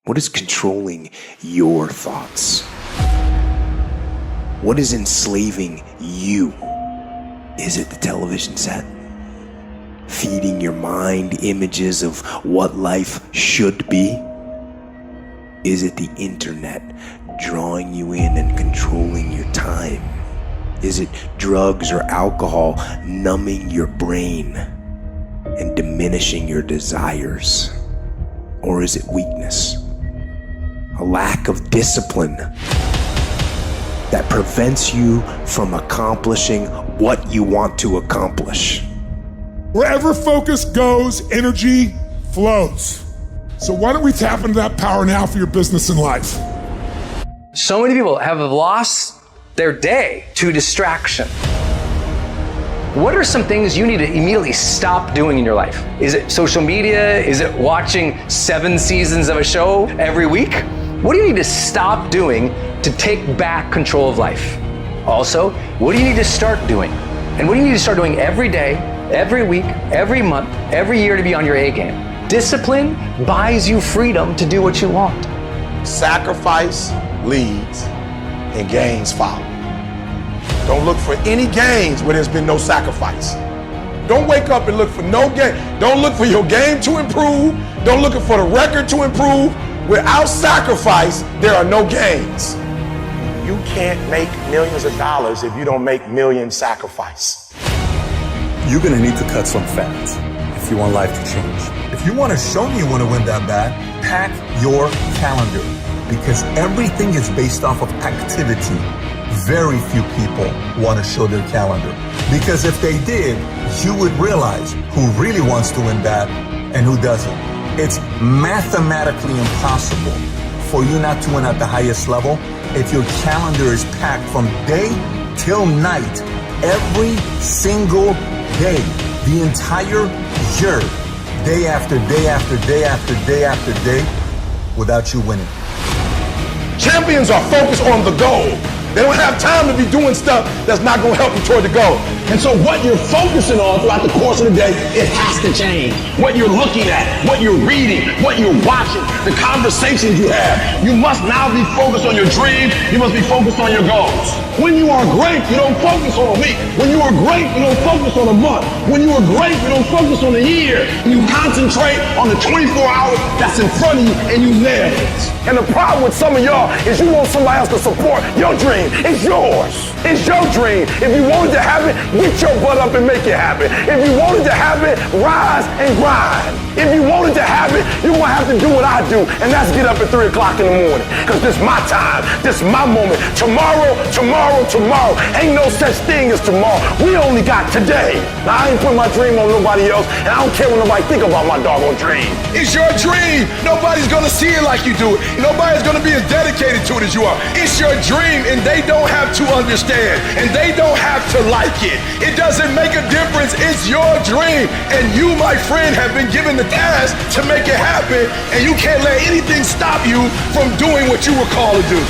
What is controlling your thoughts? What is enslaving you? Is it the television set? Feeding your mind images of what life should be? Is it the internet drawing you in and controlling your time? Is it drugs or alcohol numbing your brain and diminishing your desires? Or is it weakness? A lack of discipline that prevents you from accomplishing what you want to accomplish. Wherever focus goes, energy flows. So why don't we tap into that power now for your business and life? So many people have lost their day to distraction. What are some things you need to immediately stop doing in your life? Is it social media? Is it watching 7 seasons of a show every week? What do you need to stop doing to take back control of life? Also, what do you need to start doing? And what do you need to start doing every day, every week, every month, every year to be on your A game? Discipline buys you freedom to do what you want. Sacrifice leads and gains follow. Don't look for any gains where there's been no sacrifice. Don't wake up and look for no gain. Don't look for your game to improve. Don't look for the record to improve. Without sacrifice, there are no gains. You can't make millions of dollars if you don't make millions sacrifice. You're gonna need to cut some fat if you want life to change. If you want to show me you want to win that bad, pack your calendar, because everything is based off of activity. Very few people want to show their calendar, because if they did, you would realize who really wants to win that and who doesn't. It's mathematically impossible for you not to win at the highest level if your calendar is packed from day till night, every single day, the entire year, day after day after day after day after day, without you winning. Champions are focused on the goal. They don't have time to be doing stuff that's not going to help you toward the goal. And so what you're focusing on throughout the course of the day, it has to change. What you're looking at, what you're reading, what you're watching, the conversations you have. You must now be focused on your dream. You must be focused on your goals. When you are great, you don't focus on a week. When you are great, you don't focus on a month. When you are great, you don't focus on a year. You concentrate on the 24 hours that's in front of you and you nail it. And the problem with some of y'all is you want somebody else to support your dream. It's yours. It's your dream. If you wanted to have it, get your butt up and make it happen. If you wanted to have it, rise and grind. If you wanted to have it, you're going to have to do what I do, and that's get up at 3 o'clock in the morning. Because this is my time. This is my moment. Tomorrow. Ain't no such thing as tomorrow. We only got today. Now, I ain't put my dream on nobody else, and I don't care what nobody think about my doggone dream. It's your dream. Nobody's going to see it like you do it. Nobody's going to be as dedicated to it as you are. It's your dream, and they don't have to understand, and they don't have to like it. It doesn't make a difference. It's your dream, and you, my friend, have been given the task to make it happen, and you can't let anything stop you from doing what you were called to do.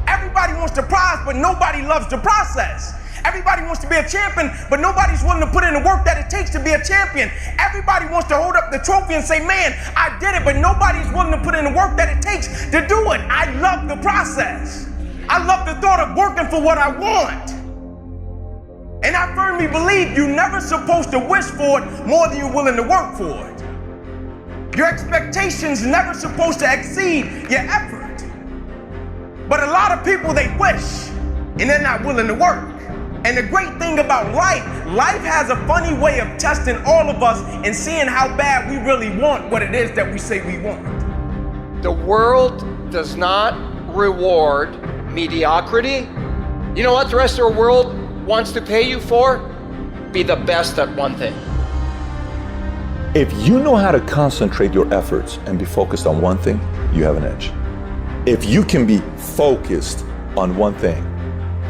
Everybody wants to prize, but nobody loves the process. Everybody wants to be a champion, but nobody's willing to put in the work that it takes to be a champion. Everybody wants to hold up the trophy and say, man, I did it, but nobody's willing to put in the work that it takes to do it. I love the process. I love the thought of working for what I want. And I firmly believe you're never supposed to wish for it more than you're willing to work for it. Your expectations never supposed to exceed your effort. But a lot of people, they wish, and they're not willing to work. And the great thing about life has a funny way of testing all of us and seeing how bad we really want what it is that we say we want. The world does not reward mediocrity. You know what the rest of the world wants to pay you for? Be the best at one thing. If you know how to concentrate your efforts and be focused on one thing, you have an edge. If you can be focused on one thing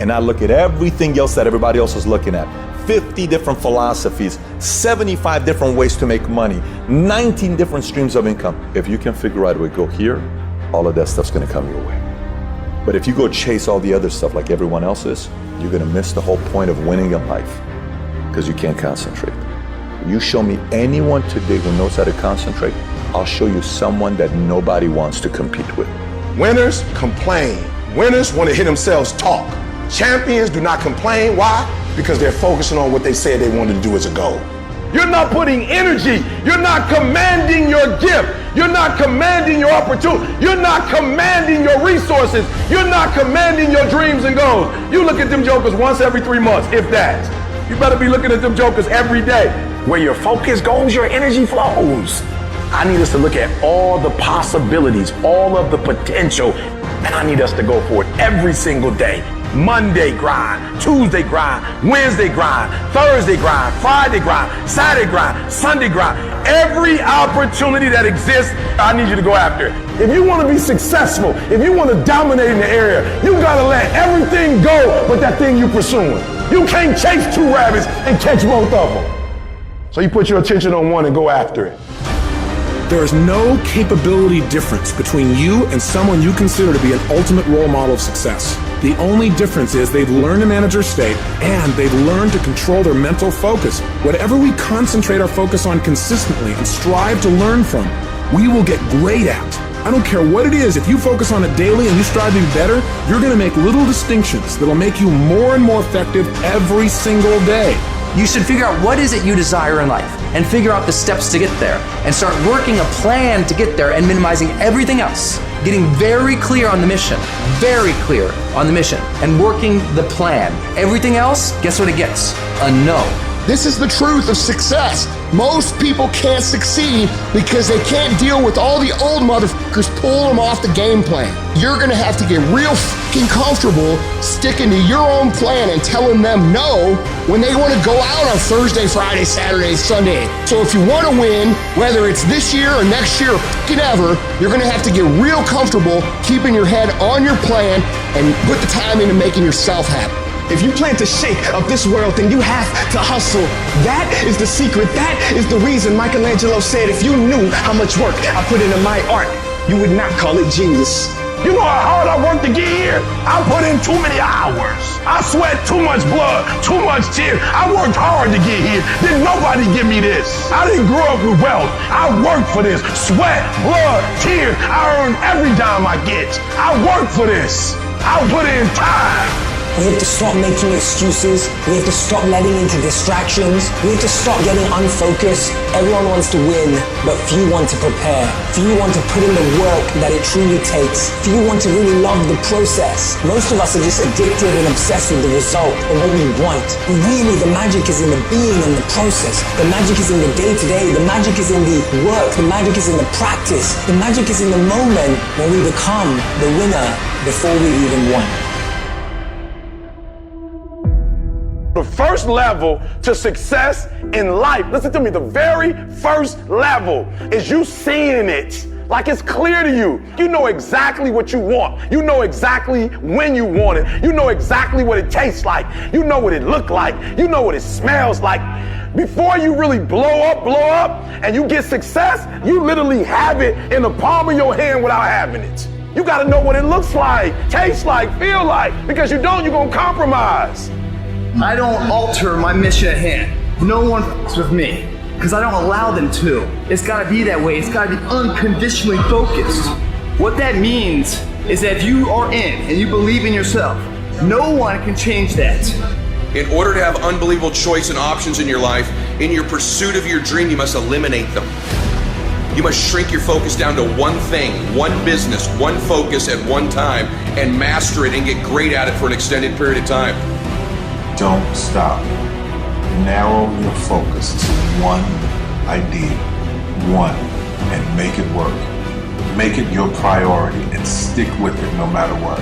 and not look at everything else that everybody else is looking at, 50 different philosophies, 75 different ways to make money, 19 different streams of income. If you can figure out a way to go here, all of that stuff's gonna come your way. But if you go chase all the other stuff like everyone else is, you're gonna miss the whole point of winning in life because you can't concentrate. You show me anyone today who knows how to concentrate, I'll show you someone that nobody wants to compete with. Winners complain. Winners want to hear themselves talk. Champions do not complain. Why? Because they're focusing on what they said they wanted to do as a goal. You're not putting energy. You're not commanding your gift. You're not commanding your opportunity. You're not commanding your resources. You're not commanding your dreams and goals. You look at them jokers once every 3 months, if that. You better be looking at them jokers every day. Where your focus goes, your energy flows. I need us to look at all the possibilities, all of the potential, and I need us to go for it every single day. Monday grind, Tuesday grind, Wednesday grind, Thursday grind, Friday grind, Saturday grind, Sunday grind. Every opportunity that exists, I need you to go after it. If you want to be successful, if you want to dominate in the area, you got to let everything go but that thing you're pursuing. You can't chase 2 rabbits and catch both of them. So you put your attention on one and go after it. There is no capability difference between you and someone you consider to be an ultimate role model of success. The only difference is they've learned to manage their state and they've learned to control their mental focus. Whatever we concentrate our focus on consistently and strive to learn from, we will get great at. I don't care what it is, if you focus on it daily and you strive to be better, you're going to make little distinctions that'll make you more and more effective every single day. You should figure out what is it you desire in life and figure out the steps to get there and start working a plan to get there and minimizing everything else. Getting very clear on the mission, and working the plan. Everything else, guess what it gets? A no. This is the truth of success. Most people can't succeed because they can't deal with all the old motherfuckers pulling them off the game plan. You're gonna have to get real fucking comfortable sticking to your own plan and telling them no when they wanna go out on Thursday, Friday, Saturday, Sunday. So if you wanna win, whether it's this year or next year or fucking ever, you're gonna have to get real comfortable keeping your head on your plan and put the time into making yourself happy. If you plan to shake up this world, then you have to hustle. That is the secret. That is the reason Michelangelo said, if you knew how much work I put into my art, you would not call it genius. You know how hard I worked to get here? I put in too many hours. I sweat too much blood, too much tears. I worked hard to get here. Didn't nobody give me this. I didn't grow up with wealth. I worked for this. Sweat, blood, tears. I earned every dime I get. I worked for this. I put in time. We have to stop making excuses. We have to stop letting into distractions. We have to stop getting unfocused. Everyone wants to win, but few want to prepare. Few want to put in the work that it truly takes. Few want to really love the process. Most of us are just addicted and obsessed with the result and what we want. But really, the magic is in the being and the process. The magic is in the day-to-day. The magic is in the work. The magic is in the practice. The magic is in the moment when we become the winner before we even won. The first level to success in life, listen to me, the very first level is you seeing it like it's clear to you. You know exactly what you want. You know exactly when you want it. You know exactly what it tastes like. You know what it looks like. You know what it smells like. Before you really blow up, and you get success, you literally have it in the palm of your hand without having it. You gotta know what it looks like, tastes like, feel like, because you don't, you're gonna compromise. I don't alter my mission at hand. No one f***s with me, because I don't allow them to. It's gotta be that way. It's gotta be unconditionally focused. What that means is that if you are in and you believe in yourself, no one can change that. In order to have unbelievable choice and options in your life, in your pursuit of your dream, you must eliminate them. You must shrink your focus down to one thing, one business, one focus at one time, and master it and get great at it for an extended period of time. Don't stop. Narrow your focus to one idea, and make it work. Make it your priority and stick with it no matter what.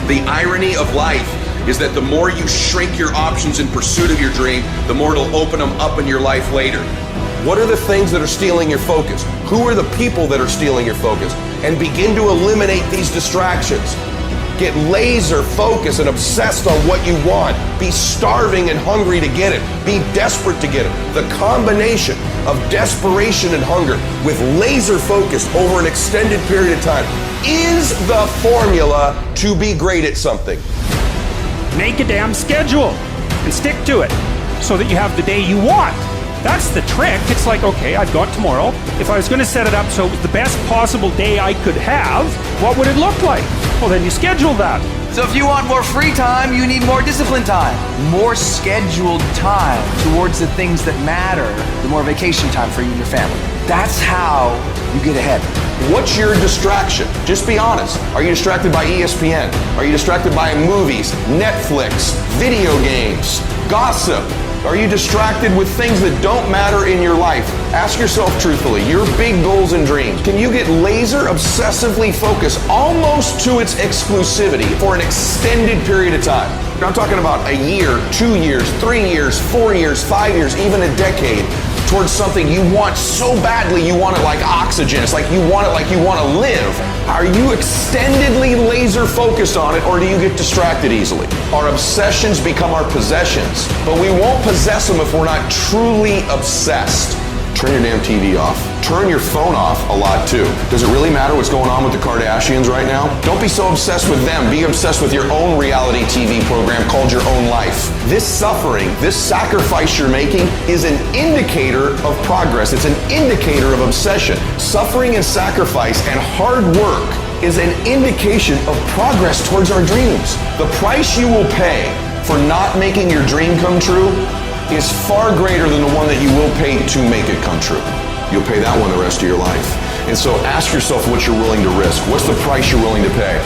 The irony of life is that the more you shrink your options in pursuit of your dream, the more it'll open them up in your life later. What are the things that are stealing your focus? Who are the people that are stealing your focus? And begin to eliminate these distractions. Get laser focused and obsessed on what you want. Be starving and hungry to get it. Be desperate to get it. The combination of desperation and hunger with laser focus over an extended period of time is the formula to be great at something. Make a damn schedule and stick to it so that you have the day you want That's the trick. It's like, okay, I've got tomorrow. If I was going to set it up so it was the best possible day I could have, what would it look like? Well, then you schedule that. So if you want more free time, you need more disciplined time. More scheduled time towards the things that matter. The more vacation time for you and your family. That's how you get ahead. What's your distraction? Just be honest. Are you distracted by ESPN? Are you distracted by movies, Netflix, video games, gossip? Are you distracted with things that don't matter in your life? Ask yourself truthfully, your big goals and dreams. Can you get laser obsessively focused almost to its exclusivity for an extended period of time? I'm talking about a year, 2 years, 3 years, 4 years, 5 years, even a decade towards something you want so badly you want it like oxygen. It's like you want it like you want to live. Are you extendedly laser focused on it, or do you get distracted easily? Our obsessions become our possessions, but we won't possess them if we're not truly obsessed. Turn your damn TV off. Turn your phone off a lot too. Does it really matter what's going on with the Kardashians right now? Don't be so obsessed with them. Be obsessed with your own reality TV program called Your Own Life. This suffering, this sacrifice you're making is an indicator of progress. It's an indicator of obsession. Suffering and sacrifice and hard work is an indication of progress towards our dreams. The price you will pay for not making your dream come true is far greater than the one that you will pay to make it come true. You'll pay that one the rest of your life. And so ask yourself what you're willing to risk. What's the price you're willing to pay?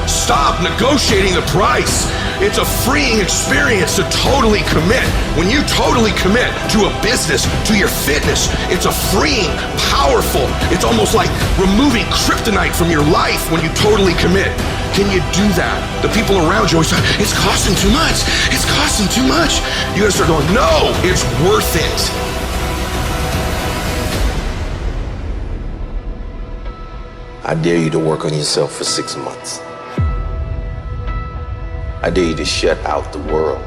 Stop negotiating the price. It's a freeing experience to totally commit. When you totally commit to a business, to your fitness, it's a freeing, powerful, it's almost like removing kryptonite from your life when you totally commit. Can you do that? The people around you always say, it's costing too much. It's costing too much. You gotta start going, no, it's worth it. I dare you to work on yourself for 6 months. I dare you to shut out the world.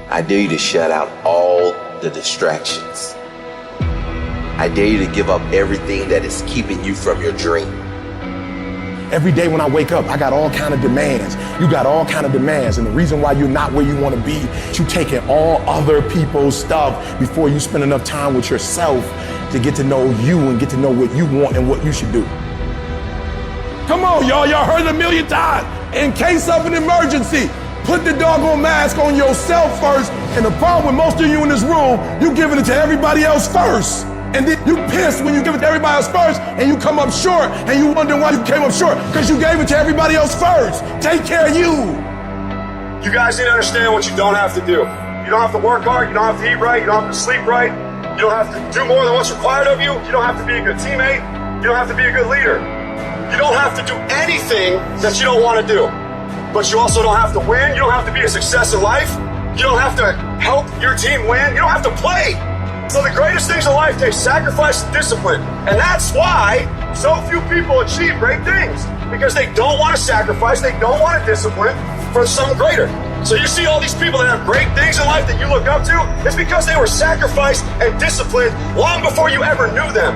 I dare you to shut out all the distractions. I dare you to give up everything that is keeping you from your dream. Every day when I wake up, I got all kind of demands. You got all kind of demands. And the reason why you're not where you want to be, you taking all other people's stuff before you spend enough time with yourself to get to know you and get to know what you want and what you should do. Come on, y'all. Y'all heard it a million times. In case of an emergency, put the doggone mask on yourself first. And the problem with most of you in this room, you giving it to everybody else first. And then you pissed when you give it to everybody else first and you come up short and you wonder why you came up short because you gave it to everybody else first. Take care of you. You guys need to understand what you don't have to do. You don't have to work hard. You don't have to eat right. You don't have to sleep right. You don't have to do more than what's required of you. You don't have to be a good teammate. You don't have to be a good leader. You don't have to do anything that you don't want to do. But you also don't have to win. You don't have to be a success in life. You don't have to help your team win. You don't have to play. So the greatest things in life take sacrifice and discipline. And that's why so few people achieve great things. Because they don't want to sacrifice, they don't want to discipline for something greater. So you see all these people that have great things in life that you look up to, it's because they were sacrificed and disciplined long before you ever knew them.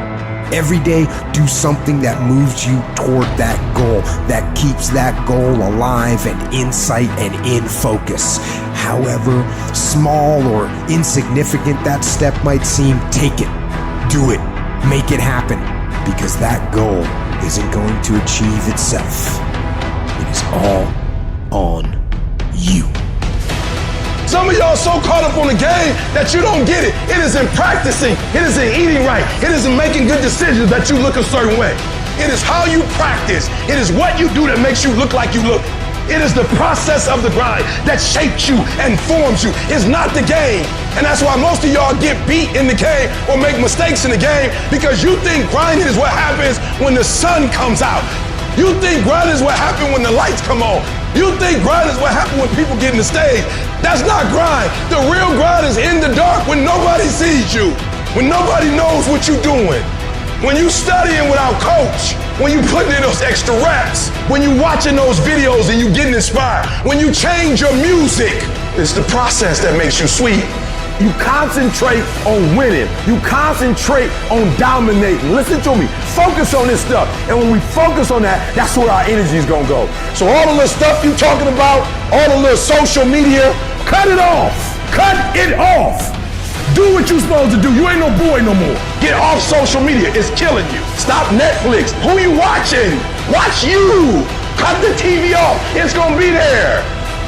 Every day, do something that moves you toward that goal, that keeps that goal alive and in sight and in focus. However small or insignificant that step might seem, take it, do it, make it happen, because that goal isn't going to achieve itself. It is all on you. Some of y'all so caught up on the game that you don't get it. It is in practicing. It is in eating right. It is in making good decisions that you look a certain way. It is how you practice. It is what you do that makes you look like you look. It is the process of the grind that shapes you and forms you. It's not the game. And that's why most of y'all get beat in the game or make mistakes in the game, because you think grinding is what happens when the sun comes out. You think grinding is what happens when the lights come on. You think grind is what happens when people get in the stage. That's not grind. The real grind is in the dark when nobody sees you, when nobody knows what you're doing, when you studying without coach, when you putting in those extra reps, when you watching those videos and you getting inspired, when you change your music. It's the process that makes you sweet. You concentrate on winning. You concentrate on dominating. Listen to me. Focus on this stuff. And when we focus on that, that's where our energy is going to go. So all the little stuff you talking about, all the little social media, cut it off. Cut it off. Do what you're supposed to do. You ain't no boy no more. Get off social media. It's killing you. Stop Netflix. Who you watching? Watch you. Cut the TV off. It's gonna be there.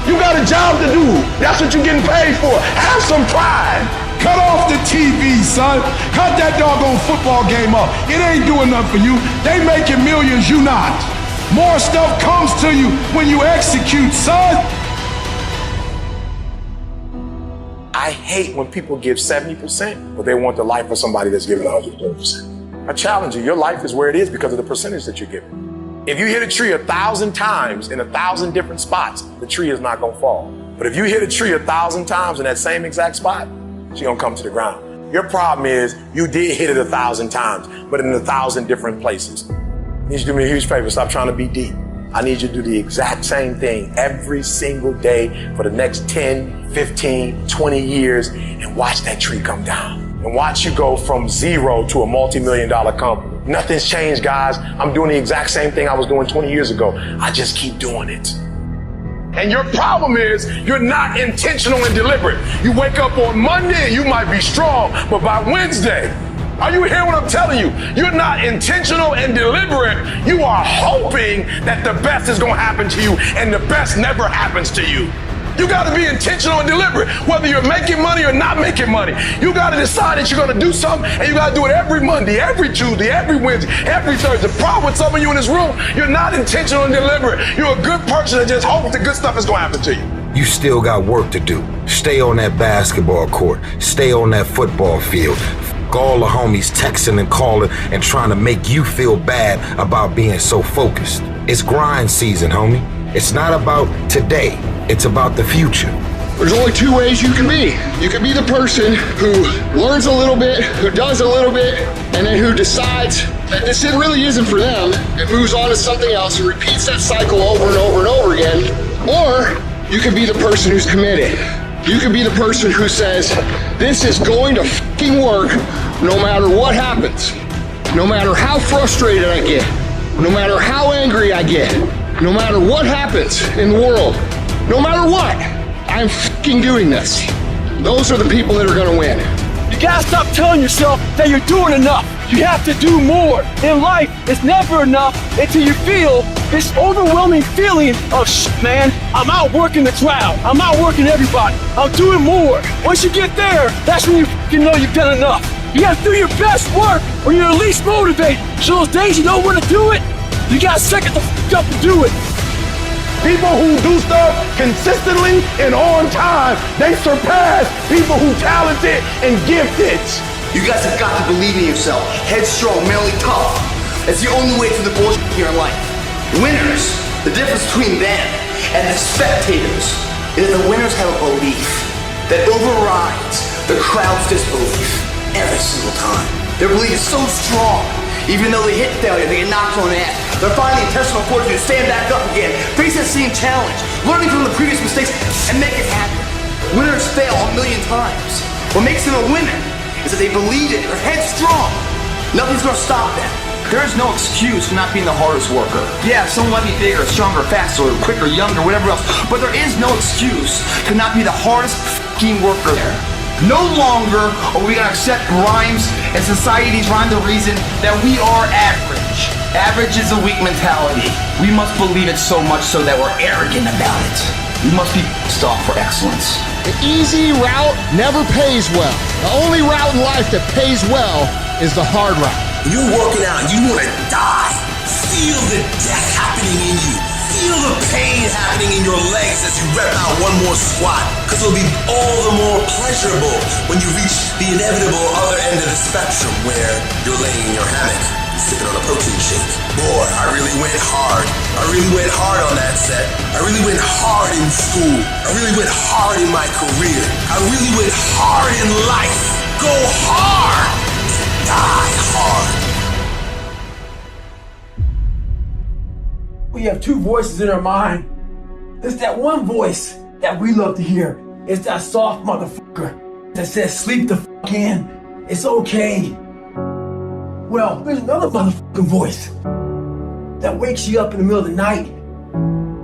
You got a job to do. That's what you're getting paid for. Have some pride. Cut off the TV, son. Cut that doggone football game up. It ain't doing nothing for you. They making millions, you not. More stuff comes to you when you execute, son. I hate when people give 70%, but they want the life of somebody that's giving 130%. I challenge you, your life is where it is because of the percentage that you're giving. If you hit a tree 1,000 times in 1,000 different spots, the tree is not gonna fall. But if you hit a tree 1,000 times in that same exact spot, she's gonna come to the ground. Your problem is you did hit it 1,000 times, but in 1,000 different places. I need you to do me a huge favor, stop trying to be deep. I need you to do the exact same thing every single day for the next 10, 15, 20 years and watch that tree come down. And watch you go from zero to a multi-million-dollar company. Nothing's changed, guys. I'm doing the exact same thing I was doing 20 years ago. I just keep doing it. And your problem is you're not intentional and deliberate. You wake up on Monday and you might be strong, but by Wednesday, are you hearing what I'm telling you? You're not intentional and deliberate. You are hoping that the best is going to happen to you, and the best never happens to you. You got to be intentional and deliberate, whether you're making money or not making money. You got to decide that you're going to do something, and you got to do it every Monday, every Tuesday, every Wednesday, every Thursday. The problem with some of you in this room, you're not intentional and deliberate. You're a good person that just hopes the good stuff is going to happen to you. You still got work to do. Stay on that basketball court. Stay on that football field. All the homies texting and calling and trying to make you feel bad about being so focused. It's grind season, homie. It's not about today. It's about the future. There's only two ways you can be. You can be the person who learns a little bit, who does a little bit, and then who decides that this really isn't for them and moves on to something else and repeats that cycle over and over and over again. Or you can be the person who's committed. You can be the person who says, this is going to fucking work no matter what happens. No matter how frustrated I get. No matter how angry I get. No matter what happens in the world. No matter what, I'm fucking doing this. Those are the people that are gonna win. You gotta stop telling yourself that you're doing enough. You have to do more. In life, it's never enough until you feel this overwhelming feeling of man, I'm outworking the crowd. I'm outworking everybody. I'm doing more. Once you get there, that's when you know you've done enough. You gotta do your best work when you're least motivated. So those days you don't want to do it, you gotta suck it the up and do it. People who do stuff consistently and on time, they surpass people who talented and gifted. You guys have got to believe in yourself. Headstrong, mentally tough. That's the only way through the bullshit here in life. Winners, the difference between them and the spectators is that the winners have a belief that overrides the crowd's disbelief every single time. Their belief is so strong, even though they hit failure, they get knocked on the ass. They're finding intestinal fortitude to stand back up again, face that same challenge, learning from the previous mistakes, and make it happen. Winners fail a million times. What makes them a winner is that they believe it, they're headstrong. Nothing's gonna stop them. There is no excuse for not being the hardest worker. Yeah, someone might be bigger, stronger, faster, quicker, younger, whatever else, but there is no excuse to not be the hardest f***ing worker there. No longer are we gonna accept rhymes and society's rhyme the reason that we are average. Average is a weak mentality. We must believe it so much so that we're arrogant about it. We must be pissed off for excellence. The easy route never pays well. The only route in life that pays well is the hard route. You're working out, you want to die. Feel the death happening in you. Feel the pain happening in your legs as you rep out one more squat. Because it'll be all the more pleasurable when you reach the inevitable other end of the spectrum where you're laying in your hammock, sipping on a protein shake. Boy, I really went hard. I really went hard on that set. I really went hard in school. I really went hard in my career. I really went hard in life. Go hard. Die hard. We have two voices in our mind. There's that one voice that we love to hear. It's that soft motherfucker that says, sleep the fuck in. It's okay. Well, there's another motherfucking voice that wakes you up in the middle of the night.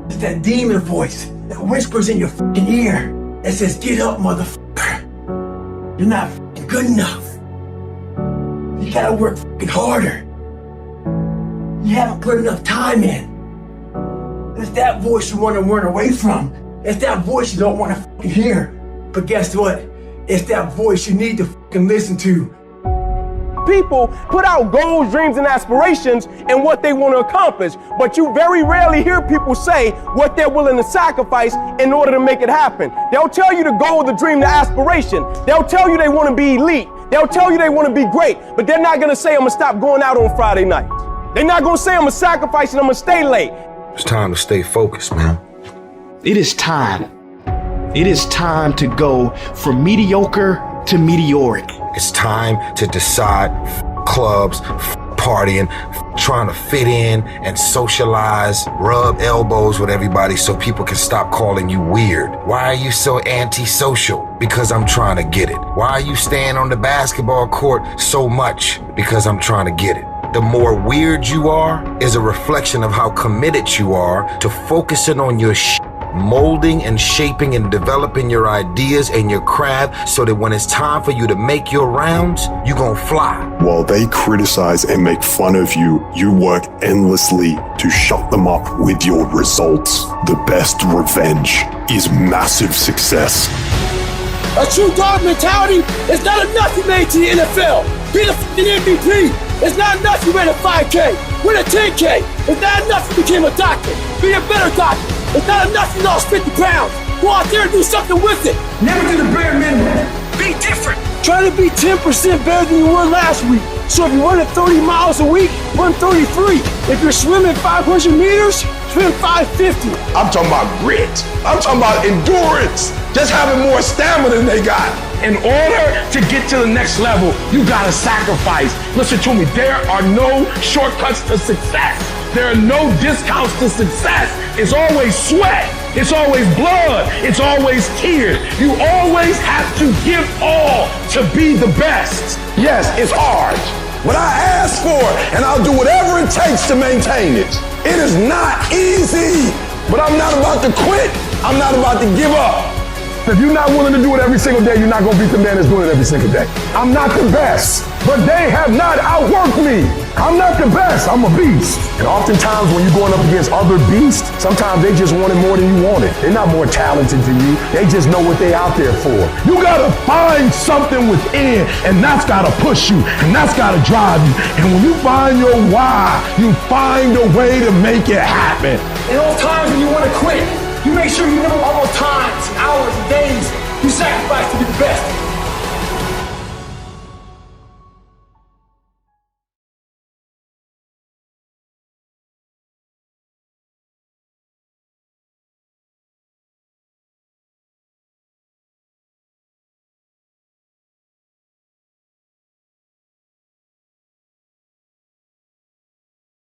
It's that demon voice that whispers in your fucking ear and says, get up, motherfucker. You're not fucking good enough. You gotta work fucking harder. You haven't put enough time in. It's that voice you want to run away from. It's that voice you don't want to fucking hear. But guess what? It's that voice you need to fucking listen to. People put out goals, dreams, and aspirations and what they want to accomplish, but you very rarely hear people say what they're willing to sacrifice in order to make it happen. They'll tell you the goal, the dream, the aspiration. They'll tell you they want to be elite. They'll tell you they want to be great, but they're not going to say, I'm going to stop going out on Friday nights. They're not going to say, I'm going to sacrifice and I'm going to stay late. It's time to stay focused, man. It is time. It is time to go from mediocre to meteoric. It's time to decide clubs, partying, trying to fit in and socialize, rub elbows with everybody so people can stop calling you weird. Why are you so antisocial? Because I'm trying to get it. Why are you staying on the basketball court so much? Because I'm trying to get it. The more weird you are is a reflection of how committed you are to focusing on your molding and shaping and developing your ideas and your craft so that when it's time for you to make your rounds, you gon' fly. While they criticize and make fun of you, you work endlessly to shut them up with your results. The best revenge is massive success. A true dog mentality is not enough you made to the NFL. Be the fucking MVP. It's not enough you ran a 5K. Win a 10K. It's not enough you became a doctor. Be a better doctor. It's not enough you lost 50 pounds. Go out there and do something with it. Never do the bare minimum. Be different. Try to be 10% better than you were last week. So if you run 30 miles a week, run 33. If you're swimming 500 meters, swim 550. I'm talking about grit. I'm talking about endurance. Just having more stamina than they got. In order to get to the next level, you gotta sacrifice. Listen to me, there are no shortcuts to success. There are no discounts to success. It's always sweat. It's always blood. It's always tears. You always have to give all to be the best. Yes, it's hard, but I ask for it, and I'll do whatever it takes to maintain it. It is not easy, but I'm not about to quit. I'm not about to give up. If you're not willing to do it every single day, you're not gonna beat the man that's doing it every single day. I'm not the best, but they have not outworked me. I'm not the best, I'm a beast. And oftentimes when you're going up against other beasts, sometimes they just want it more than you want it. They're not more talented than you, they just know what they're out there for. You gotta find something within, and that's gotta push you, and that's gotta drive you. And when you find your why, you find a way to make it happen. In all times when you want to quit, you make sure you remember all those times, hours, and days you sacrificed to be the best.